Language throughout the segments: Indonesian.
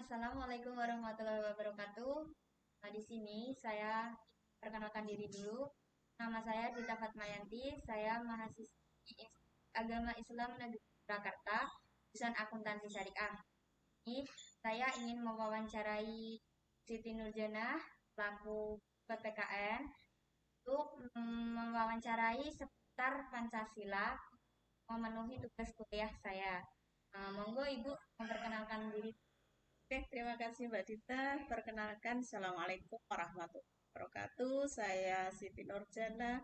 Assalamualaikum warahmatullahi wabarakatuh. Di sini saya perkenalkan diri dulu. Nama saya Dita Fatmayanti. Saya mahasiswi Agama Islam Negeri Surakarta, jurusan Akuntansi Syariah. Ini saya ingin mewawancarai Siti Nurjanah, pelaku PPKN, untuk mewawancarai seputar Pancasila, memenuhi tugas kuliah saya. Monggo Ibu memperkenalkan diri. Oke, terima kasih Mbak Dita. Perkenalkan, Assalamualaikum warahmatullahi wabarakatuh. Saya Siti Nurjana,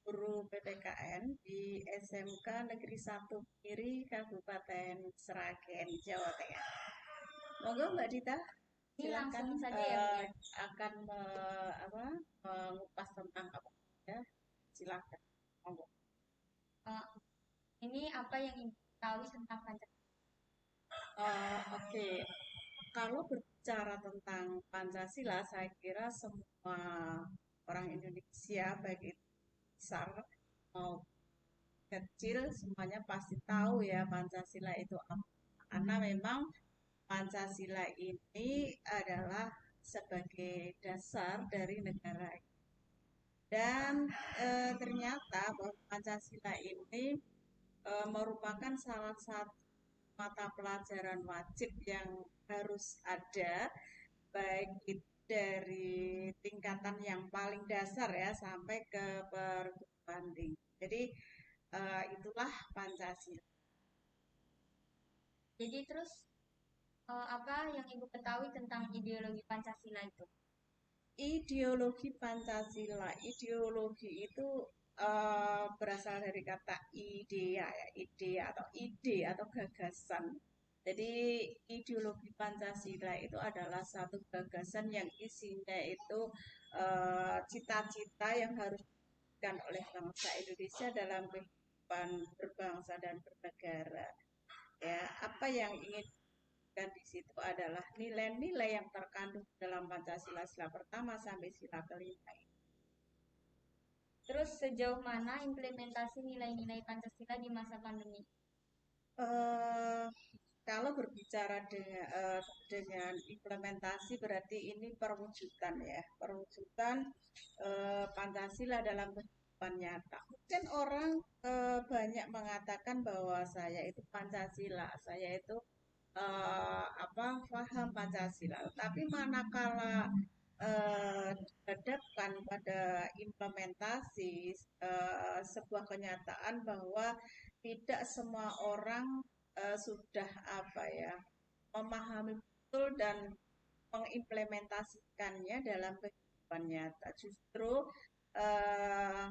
guru PPKN di SMK Negeri 1 Kiri, Kabupaten Sragen, Jawa Tengah. Monggo Mbak Dita, Ini silakan langsung saja ya Bu ya. akan mengupas tentang apa ya. Silakan. Monggo. Eh, ini apa yang Ibu tahu tentang Pancasila? Oke, kalau berbicara tentang Pancasila, saya kira semua orang Indonesia, baik itu besar maupun kecil, semuanya pasti tahu ya Pancasila itu apa. Karena memang Pancasila ini adalah sebagai dasar dari negara. Dan ternyata bahwa Pancasila ini merupakan salah satu mata pelajaran wajib yang harus ada, baik itu dari tingkatan yang paling dasar ya sampai ke perguruan tinggi. Jadi itulah Pancasila. Jadi terus apa yang Ibu ketahui tentang ideologi Pancasila itu? Ideologi Pancasila, ideologi itu berasal dari kata idea ya, ide atau ide atau gagasan. Jadi ideologi Pancasila itu adalah satu gagasan yang isinya itu cita-cita yang harus dilakukan oleh bangsa Indonesia dalam kehidupan berbangsa dan bernegara. Ya, apa yang ingin dan di situ adalah nilai-nilai yang terkandung dalam Pancasila sila pertama sampai sila kelima. Terus sejauh mana implementasi nilai-nilai Pancasila di masa pandemi? Eh, Kalau berbicara dengan implementasi berarti ini perwujudan ya, perwujudan Pancasila dalam kehidupan nyata. Mungkin orang banyak mengatakan bahwa saya itu Pancasila, saya itu apa paham Pancasila. Tapi manakala dihadapkan pada implementasi sebuah kenyataan bahwa tidak semua orang sudah apa ya memahami betul dan mengimplementasikannya dalam kehidupan nyata. Justru eh,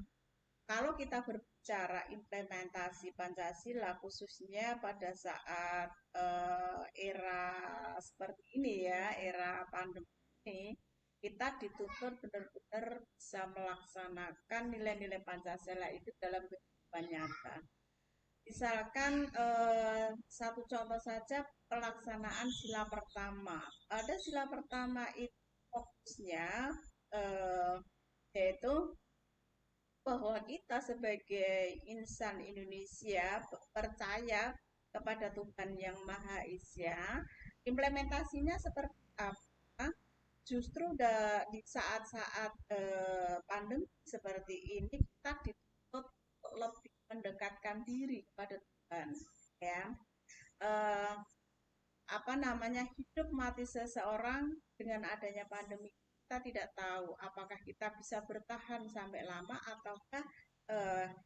kalau kita berbicara implementasi Pancasila khususnya pada saat era seperti ini ya, era pandemi ini, kita dituntut benar-benar bisa melaksanakan nilai-nilai Pancasila itu dalam kehidupan nyata. Misalkan satu contoh saja pelaksanaan sila pertama. Ada sila pertama itu fokusnya eh, yaitu bahwa kita sebagai insan Indonesia percaya kepada Tuhan yang Maha Esa. Implementasinya seperti apa? Justru di saat-saat pandemi seperti ini kita dituntut untuk lebih mendekatkan diri kepada Tuhan, ya. Eh, Apa namanya hidup mati seseorang dengan adanya pandemi kita tidak tahu apakah kita bisa bertahan sampai lama ataukah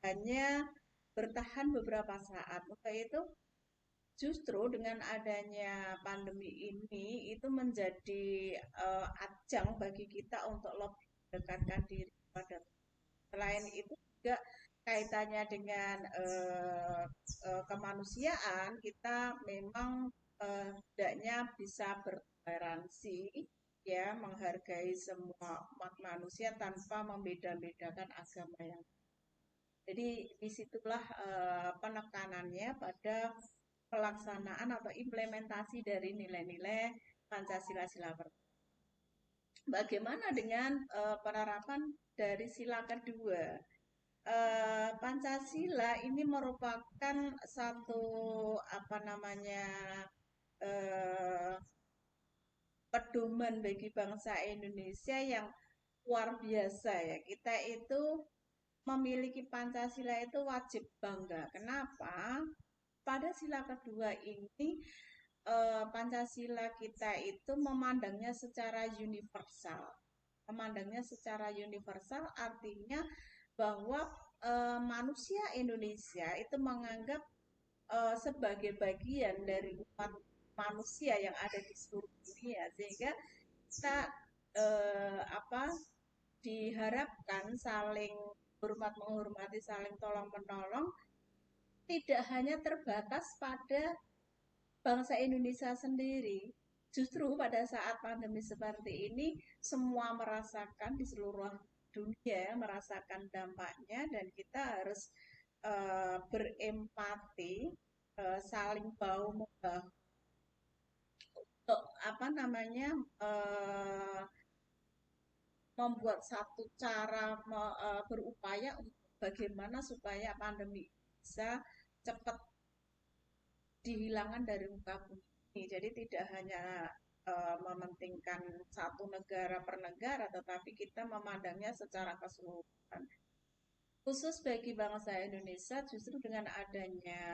hanya bertahan beberapa saat. Untuk itu justru dengan adanya pandemi ini itu menjadi ajang bagi kita untuk lebih mendekatkan diri pada Tuhan. Selain itu juga kaitannya dengan kemanusiaan, kita memang hendaknya bisa bertoleransi, ya, menghargai semua umat manusia tanpa membeda-bedakan agama yang. Jadi disitulah penekanannya pada pelaksanaan atau implementasi dari nilai-nilai Pancasila sila pertama. Bagaimana dengan penerapan dari sila kedua? Pancasila ini merupakan satu apa namanya eh, pedoman bagi bangsa Indonesia yang luar biasa ya. Kita itu memiliki Pancasila itu wajib bangga. Kenapa? Pada sila kedua ini Pancasila kita itu memandangnya secara universal. Memandangnya secara universal artinya bahwa manusia Indonesia itu menganggap sebagai bagian dari umat manusia yang ada di seluruh dunia, sehingga kita apa diharapkan saling hormat menghormati, saling tolong menolong, tidak hanya terbatas pada bangsa Indonesia sendiri. Justru pada saat pandemi seperti ini, semua merasakan di seluruh dunia merasakan dampaknya, dan kita harus berempati, saling bahu membahu untuk apa namanya membuat satu cara berupaya untuk bagaimana supaya pandemi bisa cepat dihilangkan dari muka bumi ini. Jadi tidak hanya mementingkan satu negara per negara, tetapi kita memandangnya secara keseluruhan. Khusus bagi bangsa Indonesia, justru dengan adanya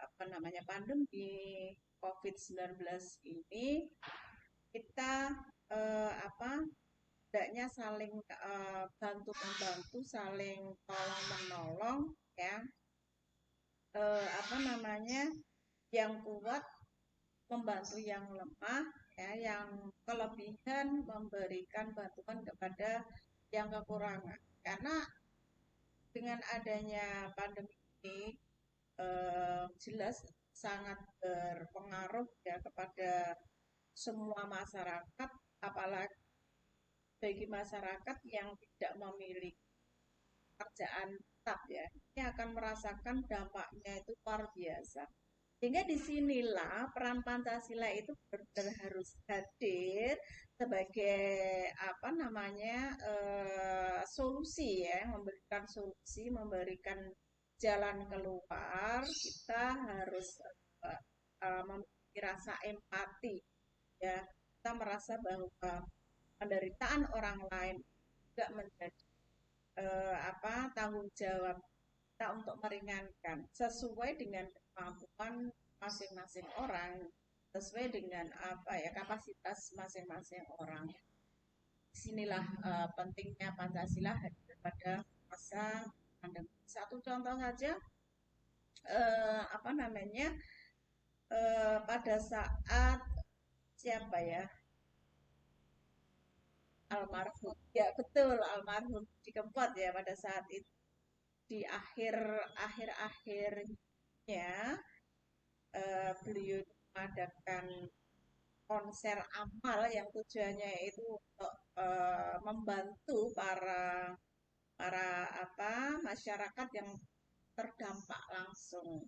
apa namanya pandemi COVID-19 ini, kita apa hendaknya saling bantu membantu, saling tolong menolong, ya, apa namanya, yang kuat membantu yang lemah, ya, yang kelebihan memberikan bantuan kepada yang kekurangan. Karena dengan adanya pandemi ini jelas sangat berpengaruh ya kepada semua masyarakat, apalagi bagi masyarakat yang tidak memiliki pekerjaan tetap ya, ini akan merasakan dampaknya itu luar biasa. Sehingga disinilah peran Pancasila itu benar harus hadir sebagai apa namanya solusi ya, memberikan solusi, memberikan jalan keluar. Kita harus memiliki rasa empati ya. Kita merasa bahwa penderitaan orang lain juga menjadi apa tanggung jawab kita untuk meringankan sesuai dengan kemampuan masing-masing orang, sesuai dengan apa ya kapasitas masing-masing orang. Disinilah pentingnya Pancasila pada masa pandemi. Satu contoh saja, apa namanya, pada saat siapa ya, almarhum, ya betul, almarhum di Kempot ya, pada saat itu di akhir-akhirnya beliau mengadakan konser amal yang tujuannya itu untuk membantu para para apa masyarakat yang terdampak langsung.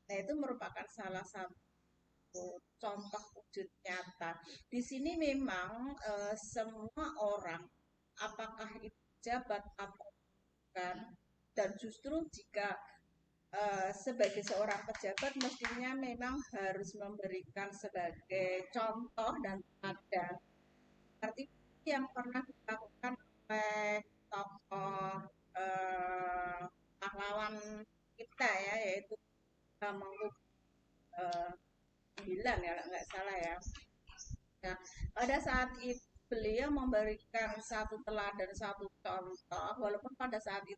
Nah, itu merupakan salah satu contoh wujud nyata. Di sini memang semua orang, apakah itu pejabat atau bukan, dan justru jika sebagai seorang pejabat mestinya memang harus memberikan sebagai contoh dan teladan. Seperti yang pernah dilakukan oleh tokoh pahlawan kita ya, yaitu Bambang eh, 9 ya nggak salah ya. Nah, pada saat itu beliau memberikan satu teladan, satu contoh, walaupun pada saat itu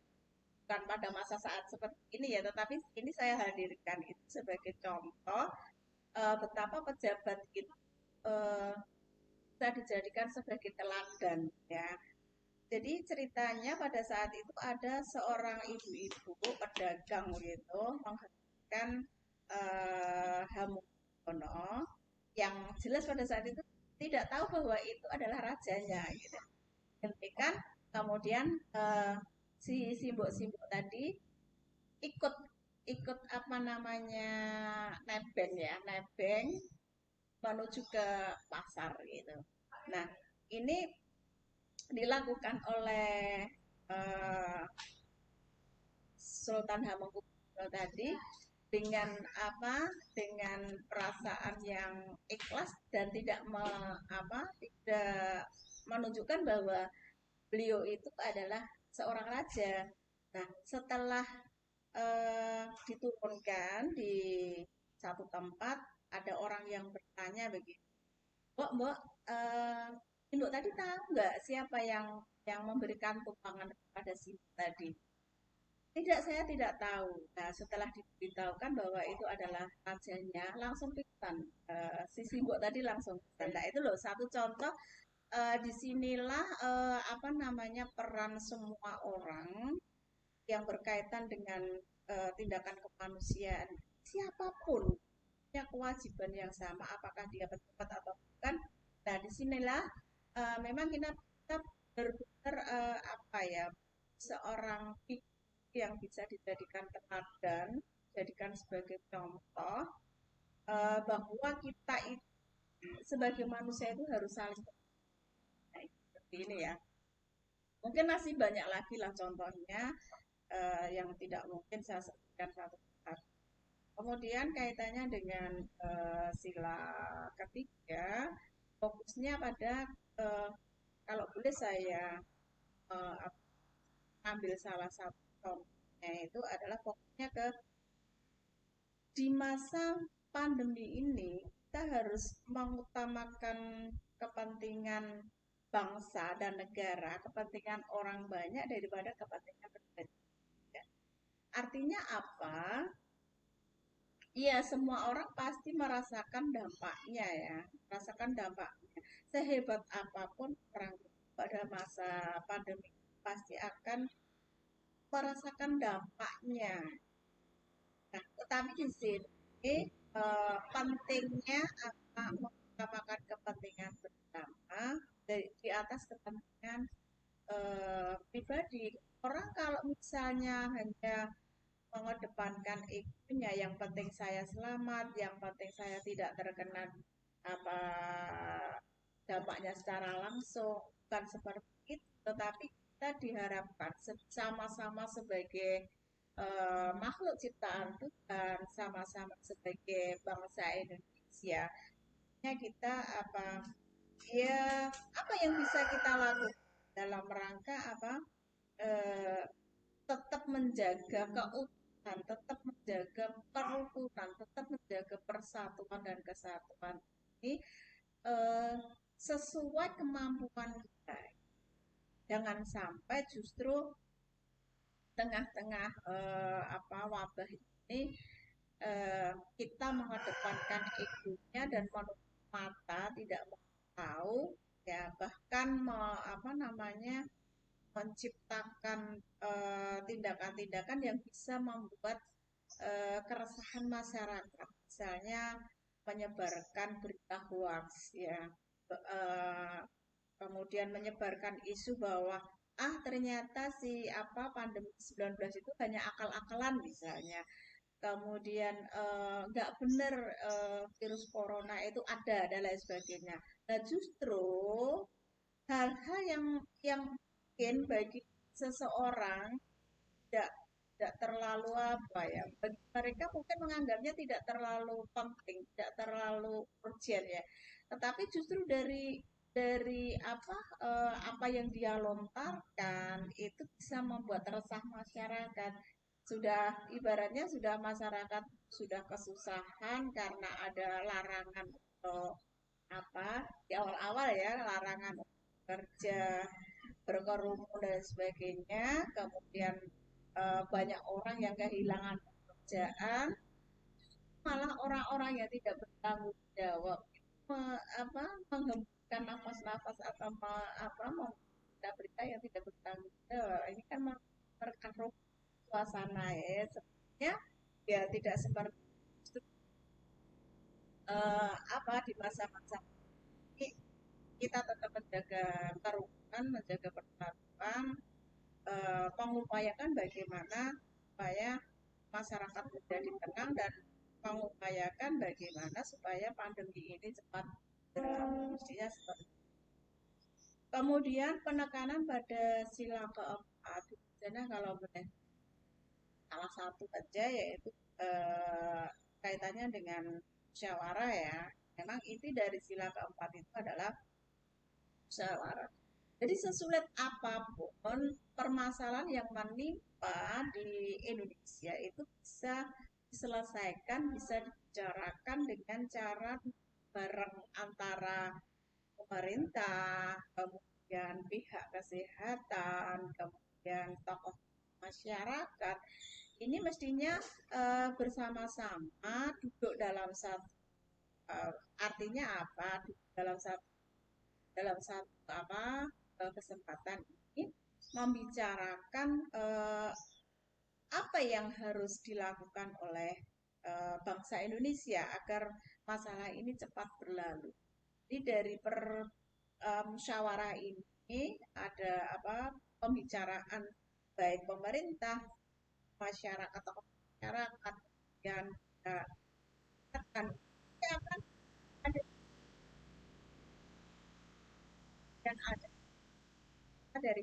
bukan pada masa saat seperti ini ya, tetapi ini saya hadirkan itu sebagai contoh betapa pejabat itu uh, bisa dijadikan sebagai teladan ya. Jadi ceritanya pada saat itu ada seorang ibu-ibu pedagang gitu menghadirkan Hamengkubuwono yang jelas pada saat itu tidak tahu bahwa itu adalah rajanya gitu. Hentikan, kemudian si simbok-simbok tadi ikut ikut apa namanya nebeng ya, nebeng menuju ke pasar gitu. Nah, ini dilakukan oleh uh, Sultan Hamengkubuwono tadi dengan apa dengan perasaan yang ikhlas dan tidak menunjukkan bahwa beliau itu adalah seorang raja. Nah, setelah diturunkan di satu tempat, ada orang yang bertanya begini, Mbok, eh, Ibu tadi tahu nggak siapa yang memberikan tumpangan kepada si tadi? Tidak, saya tidak tahu. Nah, setelah diberitahukan bahwa itu adalah rajanya, langsung pingsan. Si Simbok tadi langsung pingsan. Nah, itu loh satu contoh. Disinilah apa namanya peran semua orang yang berkaitan dengan tindakan kemanusiaan. Siapapun punya kewajiban yang sama, apakah dia pejabat atau bukan. Nah, disinilah memang kita benar-benar apa ya seorang yang bisa dijadikan teladan, dijadikan sebagai contoh bahwa kita itu sebagai manusia itu harus saling mencintai. Seperti ini ya. Mungkin masih banyak lagi lah contohnya yang tidak mungkin saya sebutkan satu persatu. Kemudian kaitannya dengan sila ketiga, fokusnya pada uh, kalau boleh saya uh, ambil salah satu contohnya itu adalah fokusnya ke di masa pandemi ini kita harus mengutamakan kepentingan bangsa dan negara, kepentingan orang banyak daripada kepentingan pribadi. Artinya apa? Iya, semua orang pasti merasakan dampaknya ya, merasakan dampaknya. Sehebat apapun orang pada masa pandemi pasti akan merasakan dampaknya. Nah, tetapi di sini pentingnya apa mengutamakan kepentingan bersama di atas kepentingan pribadi. Orang kalau misalnya hanya mengedepankan egonya, yang penting saya selamat, yang penting saya tidak terkena apa dampaknya secara langsung, bukan seperti itu, tetapi kita diharapkan sama-sama sebagai makhluk ciptaan Tuhan, sama-sama sebagai bangsa Indonesia, kita ya apa yang bisa kita lakukan dalam rangka eh, tetap menjaga keutuhan, tetap menjaga kerukunan, tetap menjaga persatuan dan kesatuan ini eh, sesuai kemampuan kita. Jangan sampai justru tengah-tengah wabah ini kita mengedepankan egonya dan menutup mata, tidak mau tahu, ya bahkan menciptakan tindakan-tindakan yang bisa membuat keresahan masyarakat, misalnya menyebarkan berita hoax, ya, eh, kemudian menyebarkan isu bahwa ternyata si pandemi 19 itu hanya akal-akalan misalnya, kemudian nggak benar virus corona itu ada dan lain sebagainya. Nah, justru hal-hal yang mungkin bagi seseorang tidak tidak terlalu bagi mereka mungkin menganggapnya tidak terlalu penting, tidak terlalu urgent ya, tetapi justru dari apa yang dia lontarkan itu bisa membuat resah masyarakat. Sudah ibaratnya sudah masyarakat sudah kesusahan karena ada larangan atau di awal-awal ya, larangan kerja, berkerumun dan sebagainya, kemudian banyak orang yang kehilangan pekerjaan, malah orang-orang yang tidak bertanggung jawab menghembuskan nafas-nafas atau berita yang tidak bertanggung jawab. Ini kan memperkeruh suasana ya. Sebenarnya ya tidak seperti itu, di masa-masa ini kita tetap menjaga kerukunan, menjaga persatuan, mengupayakan bagaimana supaya masyarakat menjadi tenang dan mengupayakan bagaimana supaya pandemi ini cepat berakhir. Mestinya seperti itu. Kemudian penekanan pada sila keempat, karena kalau boleh salah satu aja yaitu eh, kaitannya dengan musyawarah ya. Memang inti dari sila keempat itu adalah musyawarah. Jadi sesulit apapun permasalahan yang menimpa di Indonesia itu bisa diselesaikan, bisa dibicarakan dengan cara bareng antara pemerintah, kemudian pihak kesehatan, kemudian tokoh masyarakat. Ini mestinya bersama-sama duduk dalam satu artinya apa? Duduk dalam satu kesempatan ini membicarakan apa yang harus dilakukan oleh bangsa Indonesia agar masalah ini cepat berlalu. Jadi dari musyawarah ini ada apa pembicaraan baik pemerintah, masyarakat atau masyarakat yang akan ada dan ada dari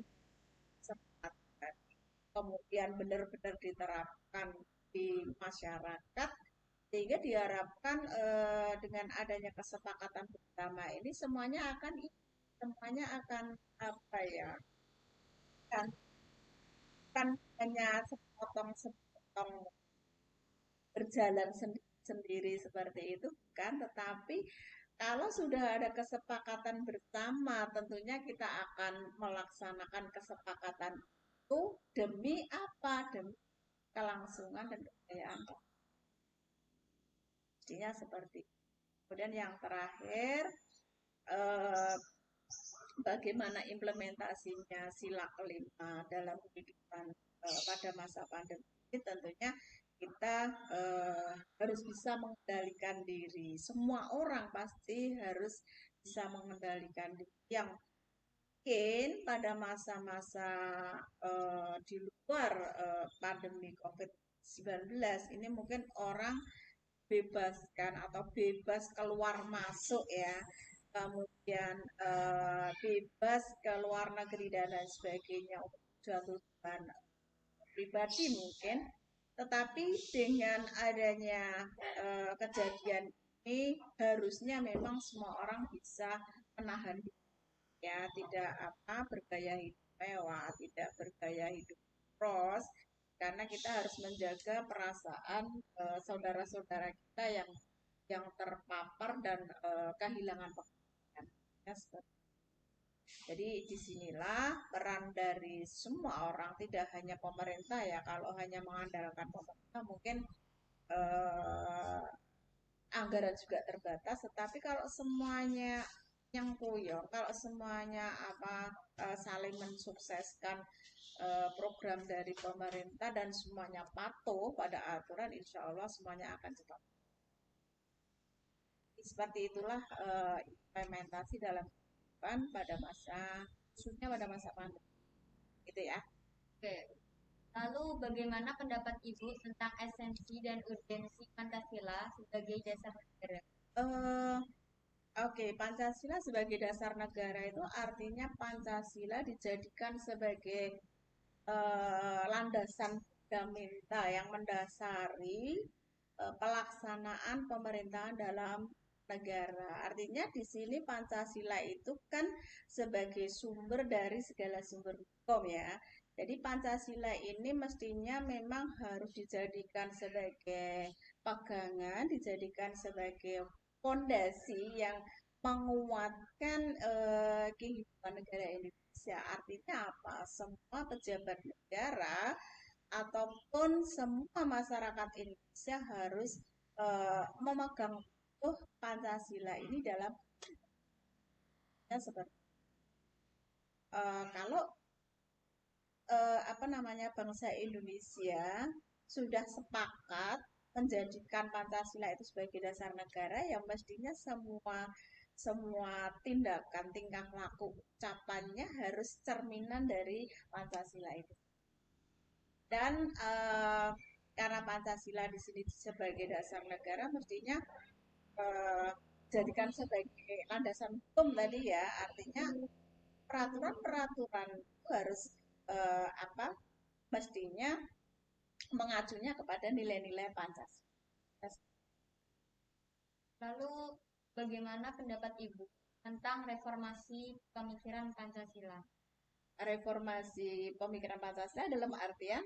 sempat kemudian benar-benar diterapkan di masyarakat sehingga diharapkan dengan adanya kesepakatan bersama ini semuanya akan apa ya kan kan hanya sepotong-sepotong berjalan sendiri seperti itu kan, tetapi kalau sudah ada kesepakatan bersama tentunya kita akan melaksanakan kesepakatan itu demi apa? Demi kelangsungan dan kejayaan. Pastinya seperti itu. Kemudian yang terakhir, eh, bagaimana implementasinya sila kelima dalam kehidupan pada masa pandemi ini tentunya kita harus bisa mengendalikan diri. Semua orang pasti harus bisa mengendalikan diri. Yang mungkin pada masa-masa di luar pandemi COVID-19 ini mungkin orang bebaskan atau bebas keluar masuk ya, kemudian bebas ke luar negeri dan lain sebagainya untuk suatu tujuan pribadi mungkin, tetapi dengan adanya kejadian ini harusnya memang semua orang bisa menahan diri ya, tidak apa bergaya hidup mewah, tidak bergaya hidup pros, karena kita harus menjaga perasaan saudara-saudara kita yang terpapar dan kehilangan pekerjaan. Ya, jadi disinilah peran dari semua orang, tidak hanya pemerintah ya. Kalau hanya mengandalkan pemerintah mungkin eh, anggaran juga terbatas. Tetapi kalau semuanya yang kuyong, kalau semuanya saling mensukseskan program dari pemerintah dan semuanya patuh pada aturan, insya Allah semuanya akan cepat. Seperti itulah implementasi dalam kehidupan pada masa khususnya pada masa pandemi, gitu ya. Oke. Lalu bagaimana pendapat Ibu tentang esensi dan urgensi Pancasila sebagai dasar negara? Eh, Oke, Pancasila sebagai dasar negara itu artinya Pancasila dijadikan sebagai landasan fundamental yang mendasari pelaksanaan pemerintahan dalam negara. Artinya di sini Pancasila itu kan sebagai sumber dari segala sumber hukum ya. Jadi Pancasila ini mestinya memang harus dijadikan sebagai pegangan, dijadikan sebagai fondasi yang menguatkan kehidupan negara Indonesia. Artinya apa? Semua pejabat negara ataupun semua masyarakat Indonesia harus memegang teguh Pancasila ini dalam seperti kalau apa namanya bangsa Indonesia sudah sepakat menjadikan Pancasila itu sebagai dasar negara, yang mestinya semua semua tindakan, tingkah laku, ucapannya harus cerminan dari Pancasila itu. Dan karena Pancasila di sini sebagai dasar negara, mestinya eh, jadikan sebagai landasan hukum tadi ya, artinya peraturan-peraturan itu harus apa? Mestinya mengacunya kepada nilai-nilai Pancasila. Lalu bagaimana pendapat Ibu tentang reformasi pemikiran Pancasila? Reformasi pemikiran Pancasila dalam artian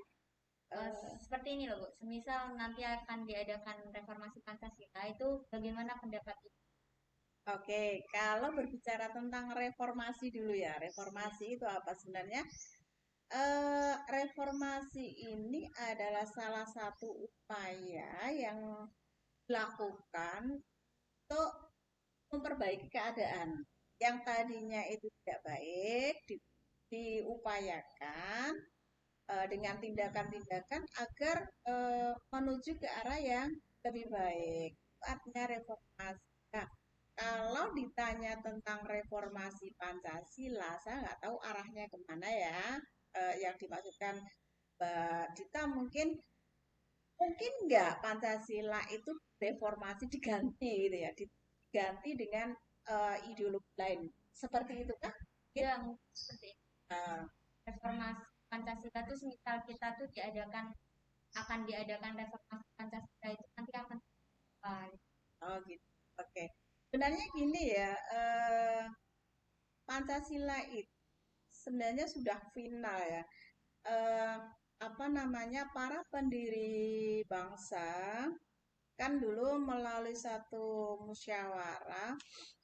Eh, eh, seperti ini loh Bu, semisal nanti akan diadakan reformasi Pancasila itu bagaimana pendapat Ibu? oke, kalau berbicara tentang reformasi dulu ya, reformasi itu apa sebenarnya? Reformasi ini adalah salah satu upaya yang dilakukan untuk memperbaiki keadaan yang tadinya itu tidak baik, diupayakan dengan tindakan-tindakan agar menuju ke arah yang lebih baik. Artinya reformasi. Nah, kalau ditanya tentang reformasi Pancasila, saya nggak tahu arahnya kemana ya. Yang dimaksudkan Mbak Dita mungkin mungkin nggak Pancasila itu reformasi diganti gitu ya, diganti dengan ideologi lain. Seperti itu kan? Ya, mungkin seperti itu. Uh, Reformasi Pancasila itu semisal kita tuh akan diadakan reformasi Pancasila itu nanti akan apa? oh gitu. Oke. Sebenarnya gini ya, Pancasila itu sebenarnya sudah final ya. Eh, apa namanya para pendiri bangsa kan dulu melalui satu musyawarah,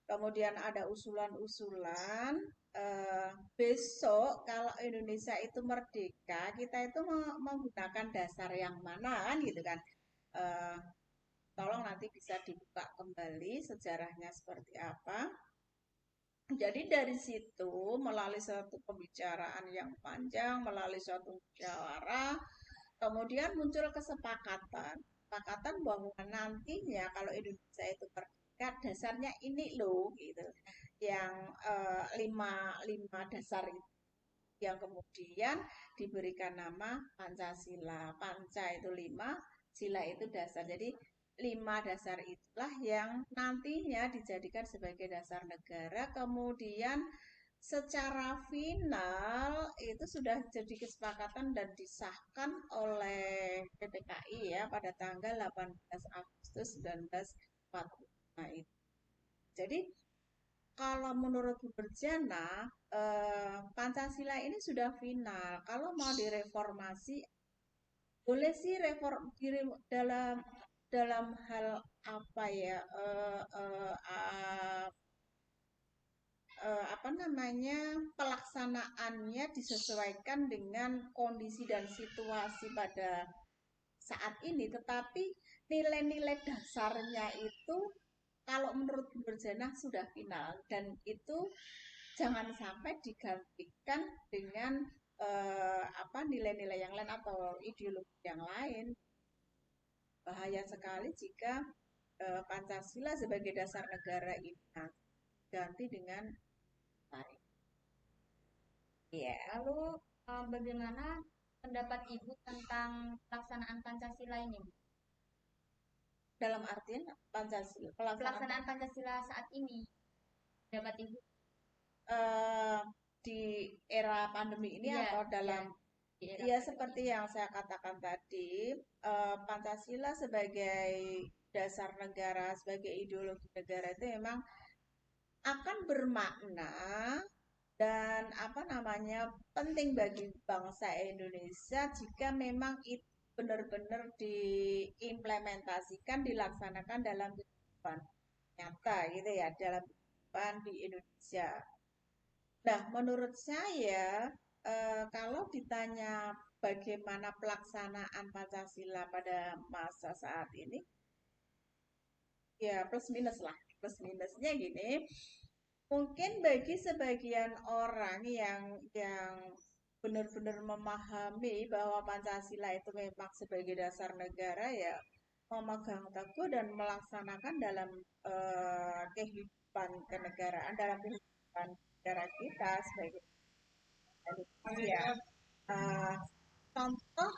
kemudian ada usulan-usulan. Besok kalau Indonesia itu merdeka, kita itu menggunakan dasar yang mana kan gitu kan? Eh, Tolong nanti bisa dibuka kembali sejarahnya seperti apa. Jadi dari situ melalui suatu pembicaraan yang panjang, melalui suatu musyawarah, kemudian muncul kesepakatan bahwa nantinya kalau Indonesia itu merdeka dasarnya ini loh gitu. Yang lima dasar itu yang kemudian diberikan nama Pancasila. Panca itu lima, sila itu dasar. Jadi lima dasar itulah yang nantinya dijadikan sebagai dasar negara. Kemudian secara final itu sudah jadi kesepakatan dan disahkan oleh PPKI ya pada tanggal 18 Agustus 1945 itu. Jadi kalau menurut Bu Berjana, Pancasila ini sudah final. Kalau mau direformasi, boleh sih dalam dalam hal apa ya? Apa namanya pelaksanaannya disesuaikan dengan kondisi dan situasi pada saat ini, tetapi nilai-nilai dasarnya itu kalau menurut Bu Nurjana sudah final dan itu jangan sampai digantikan dengan apa nilai-nilai yang lain atau ideologi yang lain. Bahaya sekali jika Pancasila sebagai dasar negara ini ganti dengan lain. Iya. Lalu bagaimana pendapat Ibu tentang pelaksanaan Pancasila ini, Bu? Dalam artian Pancasila, pelaksanaan Pelaksanaan Pancasila saat ini, pendapat Ibu? eh, di era pandemi ini Iya, atau iya, dalam di era ya pandemi seperti ini. yang saya katakan tadi, Pancasila sebagai dasar negara, sebagai ideologi negara itu memang akan bermakna dan apa namanya penting bagi bangsa Indonesia jika memang itu benar-benar diimplementasikan, dilaksanakan dalam kehidupan nyata gitu ya, dalam kehidupan di Indonesia. Nah, menurut saya kalau ditanya bagaimana pelaksanaan Pancasila pada masa saat ini, ya plus minus lah. Plus minusnya gini, mungkin bagi sebagian orang yang benar-benar memahami bahwa Pancasila itu memang sebagai dasar negara ya memegang teguh dan melaksanakan dalam kehidupan kenegaraan, dalam kehidupan negara kita sebagai manusia. Eh, Contoh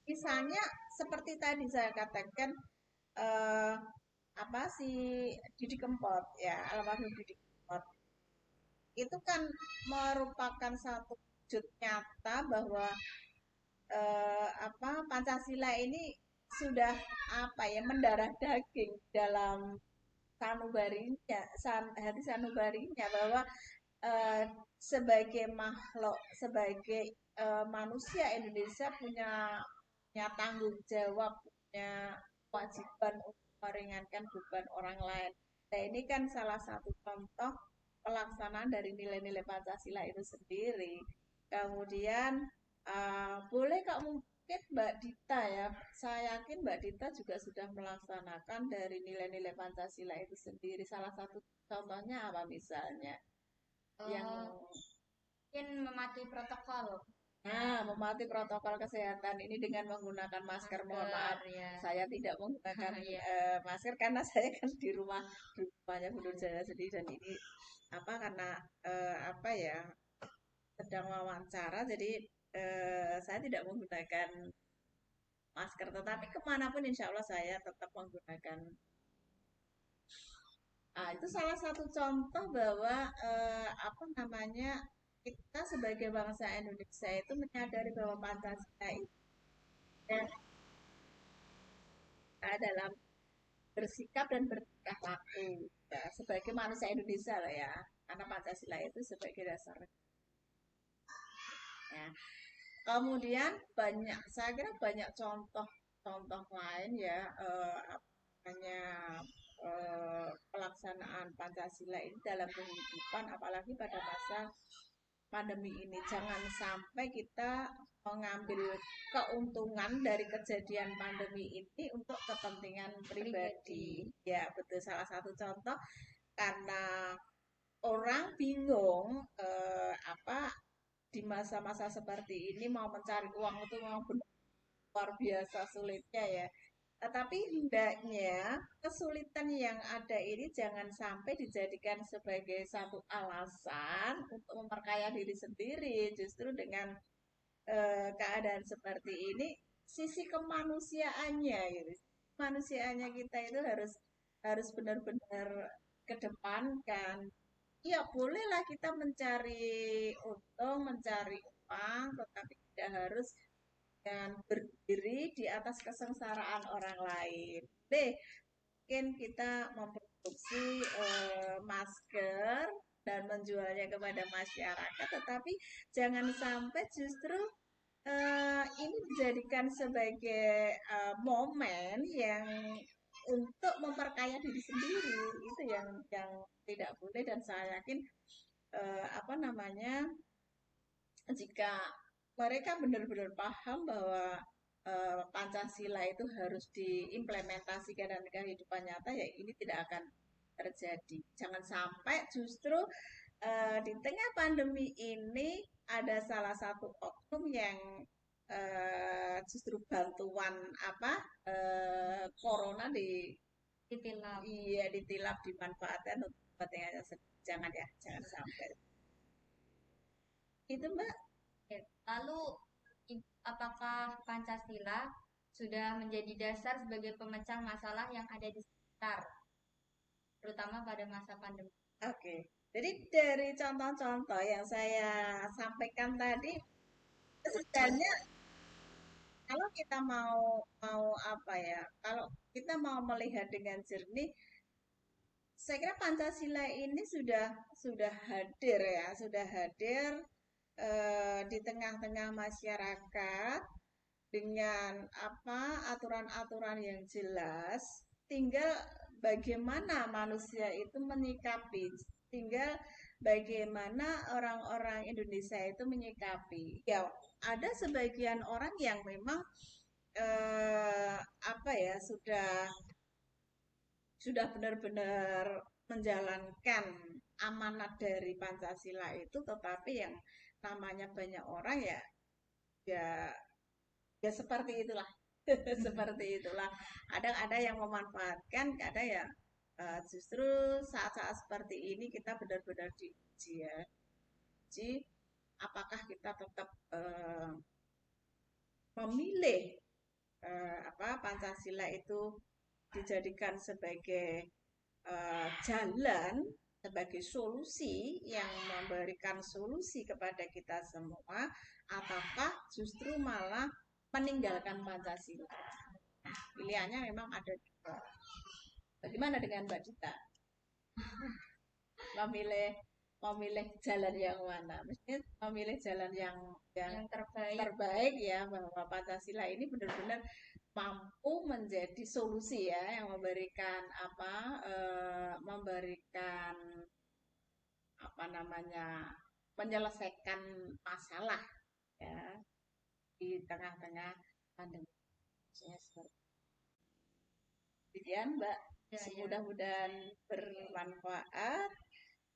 misalnya seperti tadi saya katakan eh, apa sih Didi Kempot ya almarhum Didi Kempot itu kan merupakan satu wujud nyata bahwa Pancasila ini sudah mendarah daging dalam hati sanubarinya bahwa eh, sebagai makhluk, sebagai manusia Indonesia punya tanggung jawab, punya kewajiban untuk meringankan beban orang lain. Nah, ini kan salah satu contoh pelaksanaan dari nilai-nilai Pancasila itu sendiri. Kemudian boleh Kak mungkin Mbak Dita ya, saya yakin Mbak Dita juga sudah melaksanakan dari nilai-nilai Pancasila itu sendiri. Salah satu contohnya apa misalnya? Yang Mungkin mematuhi protokol. mematuhi protokol kesehatan ini dengan menggunakan masker. Mohon maaf, Masker ya. saya tidak menggunakan Iya. masker karena saya kan di rumahnya Bu Nur Jaya sendiri dan ini karena sedang wawancara, jadi saya tidak menggunakan masker. Tetapi kemanapun insya Allah saya tetap menggunakan. Itu salah satu contoh bahwa kita sebagai bangsa Indonesia itu menyadari bahwa Pancasila itu dalam bersikap dan bertingkah laku ya, sebagai manusia Indonesia lah ya, karena Pancasila itu sebagai dasar ya. Kemudian saya kira banyak contoh-contoh lain ya, hanya pelaksanaan Pancasila ini dalam kehidupan, apalagi pada masa pandemi ini. Jangan sampai kita mengambil keuntungan dari kejadian pandemi ini untuk kepentingan pribadi. Ya, betul. Salah satu contoh karena orang bingung di masa-masa seperti ini mau mencari uang itu memang benar luar biasa sulitnya ya. Tetapi hendaknya kesulitan yang ada ini jangan sampai dijadikan sebagai satu alasan untuk memperkaya diri sendiri. Justru dengan keadaan seperti ini, sisi kemanusiaannya gitu. Kemanusiaannya kita itu harus harus benar-benar kedepankan. Ya, bolehlah kita mencari untung, mencari uang, tetapi tidak harus dan berdiri di atas kesengsaraan orang lain. B, mungkin kita memproduksi masker dan menjualnya kepada masyarakat, tetapi jangan sampai justru ini dijadikan sebagai momen yang untuk memperkaya diri sendiri. Itu yang tidak boleh, dan saya yakin apa namanya jika mereka benar-benar paham bahwa Pancasila itu harus diimplementasikan dalam kehidupan nyata, ya ini tidak akan terjadi. Jangan sampai justru di tengah pandemi ini ada salah satu oknum yang justru bantuan corona Ditilap. iya ditilap, dimanfaatkan untuk kepentingannya sendiri. Jangan ya, jangan sampai. Itu Mbak. Oke. Lalu, apakah Pancasila sudah menjadi dasar sebagai pemecah masalah yang ada di sekitar, terutama pada masa pandemi? Oke. Jadi dari contoh-contoh yang saya sampaikan tadi, sebenarnya kalau kita mau mau kalau kita mau melihat dengan jernih, saya kira Pancasila ini sudah hadir ya, sudah hadir di tengah-tengah masyarakat dengan aturan-aturan yang jelas. Tinggal bagaimana manusia itu menyikapi, tinggal bagaimana orang-orang Indonesia itu menyikapi. Ya, ada sebagian orang yang memang eh, apa ya sudah benar-benar menjalankan amanat dari Pancasila itu, tetapi yang namanya banyak orang ya ya ya seperti itulah. Seperti itulah, ada yang memanfaatkan, ada ya justru saat-saat seperti ini kita benar-benar diuji ya, uji apakah kita tetap memilih Pancasila itu dijadikan sebagai jalan sebagai solusi yang memberikan solusi kepada kita semua, ataukah justru malah meninggalkan Pancasila? Pilihannya memang ada dua. Bagaimana dengan Mbak Dita? Memilih memilih jalan yang mana? Mestinya memilih jalan yang yang terbaik. terbaik ya, bahwa Pancasila ini benar-benar mampu menjadi solusi ya, yang memberikan memberikan apa namanya, menyelesaikan masalah ya di tengah-tengah pandemi. Maksudnya seperti itu ya, Mbak. Ya, ya. Mudah-mudahan bermanfaat.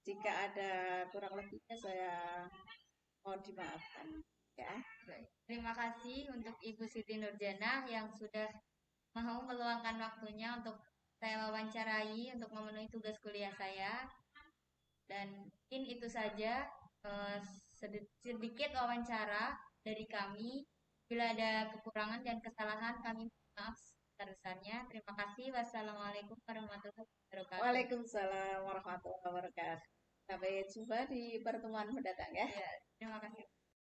Jika ada kurang lebihnya saya mohon dimaafkan ya. Baik. Terima kasih untuk Ibu Siti Nurjana yang sudah mau meluangkan waktunya untuk saya wawancarai untuk memenuhi tugas kuliah saya. Dan mungkin itu saja eh, sedikit wawancara dari kami. Bila ada kekurangan dan kesalahan, kami mohon maaf sebesar-besarnya. Terima kasih. Wassalamualaikum warahmatullahi wabarakatuh. Waalaikumsalam warahmatullahi wabarakatuh. Sampai jumpa di pertemuan mendatang ya. Ya, terima kasih.